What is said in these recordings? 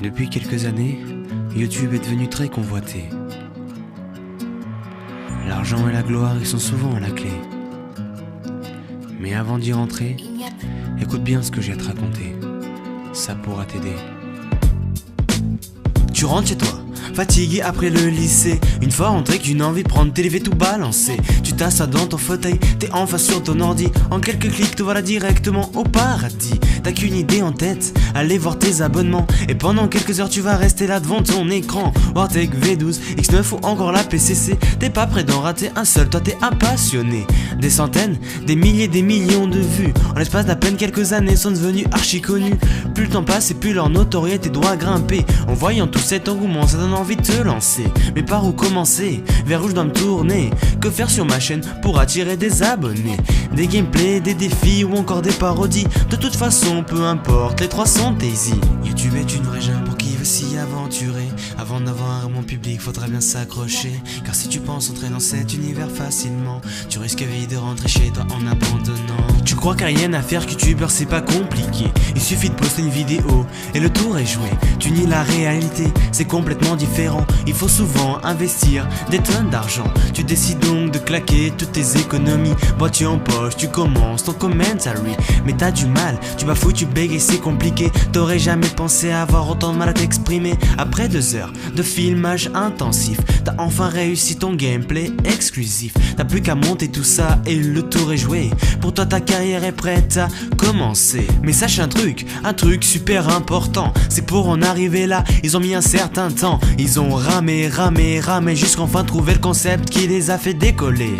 Depuis quelques années, YouTube est devenu très convoité. L'argent et la gloire y sont souvent à la clé. Mais avant d'y rentrer, écoute bien ce que j'ai à te raconter. Ça pourra t'aider. Tu rentres chez toi, fatigué après le lycée. Une fois rentré qu'une envie de prendre tes levées tout balancer. Tu t'assois dans ton fauteuil, t'es en face sur ton ordi. En quelques clics te voilà directement au paradis. T'as qu'une idée en tête, aller voir tes abonnements. Et pendant quelques heures tu vas rester là devant ton écran. Wartheg V12, X9 ou encore la PCC. T'es pas prêt d'en rater un seul, toi t'es un passionné. Des centaines, des milliers, des millions de vues. En l'espace d'à peine quelques années sont devenus archi connus. Plus le temps passe et plus leur notoriété doit grimper. En voyant tout cet engouement, ça donne envie de te lancer. Mais par où commencer? Vers où je dois me tourner? Que faire sur ma chaîne pour attirer des abonnés? Des gameplays, des défis ou encore des parodies. De toute façon, peu importe, les trois sont easy. YouTube est une vraie jungle pour qui veut s'y aventurer. Avant d'avoir un bon public, faudra bien s'accrocher. Car si tu penses entrer dans cet univers facilement, tu risques vite de rentrer chez toi en abandonnant. Tu crois qu'il n'y a rien à faire, qu'youtubeur c'est pas compliqué. Il suffit de poster une vidéo et le tour est joué. Tu nies la réalité, c'est complètement différent. Il faut souvent investir des tonnes d'argent. Tu décides donc de claquer toutes tes économies. Boîtier en poche, tu commences ton commentary. Mais t'as du mal, tu bafouilles, tu bégayes, c'est compliqué. T'aurais jamais pensé avoir autant de mal à t'exprimer. Après 2 heures de filmage intensif, t'as enfin réussi ton gameplay exclusif. T'as plus qu'à monter tout ça et le tour est joué. Pour toi ta carrière est prête à commencer. Mais sache un truc super important. C'est pour en arriver là, ils ont mis un certain temps. Ils ont ramé jusqu'enfin trouver le concept qui les a fait décoller.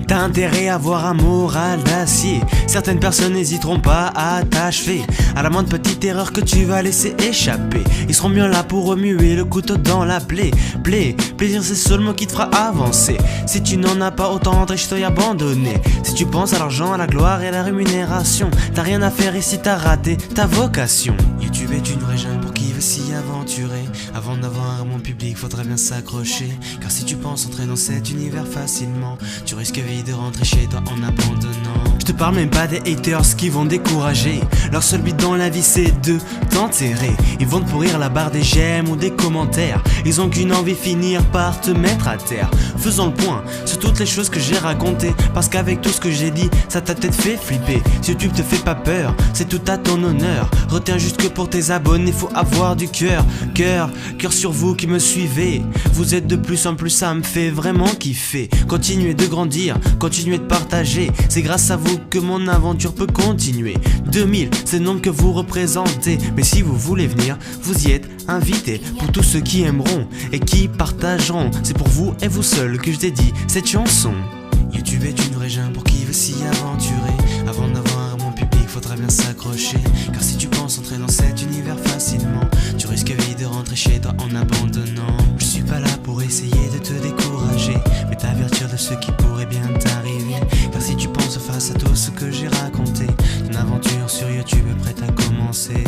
T'as intérêt à avoir un moral d'acier. Certaines personnes n'hésiteront pas à t'achever à la moindre petite erreur que tu vas laisser échapper. Ils seront bien là pour remuer le couteau dans la plaie. Plaisir c'est seul mot qui te fera avancer. Si tu n'en as pas, autant rentrer chez toi et abandonner. Si tu penses à l'argent, à la gloire et à la rémunération, t'as rien à faire ici, t'as raté ta vocation. YouTube est une vraie jungle pour qui veut s'y aventurer. Avant d'avoir un bon public, faudra bien s'accrocher. Car si tu penses entrer dans cet univers facilement, tu risques vite de rentrer chez toi en abandonnant. Je te parle même pas des haters qui vont décourager. Leur seul but dans la vie c'est de t'enterrer. Ils vont te pourrir la barre des j'aime ou des commentaires. Ils ont qu'une envie, finir par te mettre à terre. Faisons le point sur toutes les choses que j'ai racontées. Parce qu'avec tout ce que j'ai dit, ça t'a peut-être fait flipper. Si YouTube te fait pas peur, c'est tout à ton honneur. Retiens juste que pour tes abonnés, faut avoir du cœur. Cœur sur vous qui me suivez. Vous êtes de plus en plus, ça me fait vraiment kiffer. Continuez de grandir, continuez de partager. C'est grâce à vous que mon aventure peut continuer. 2000, c'est le nombre que vous représentez. Mais si vous voulez venir, vous y êtes invités. Pour tous ceux qui aimeront et qui partageront, c'est pour vous et vous seul que je dédie cette chanson. YouTube est une vraie jungle pour qui veut s'y aventurer. Avant d'avoir un bon public, faudra bien s'accrocher. Car si tu penses entrer dans cet univers facilement, tu risques vite de rentrer chez toi en abandonnant. Je suis pas là pour essayer de te décourager, mais t'avertir de ce qui pourrait bien t'arriver. Car si tu penses face à tout ce que j'ai raconté, ton aventure sur YouTube est prête à commencer.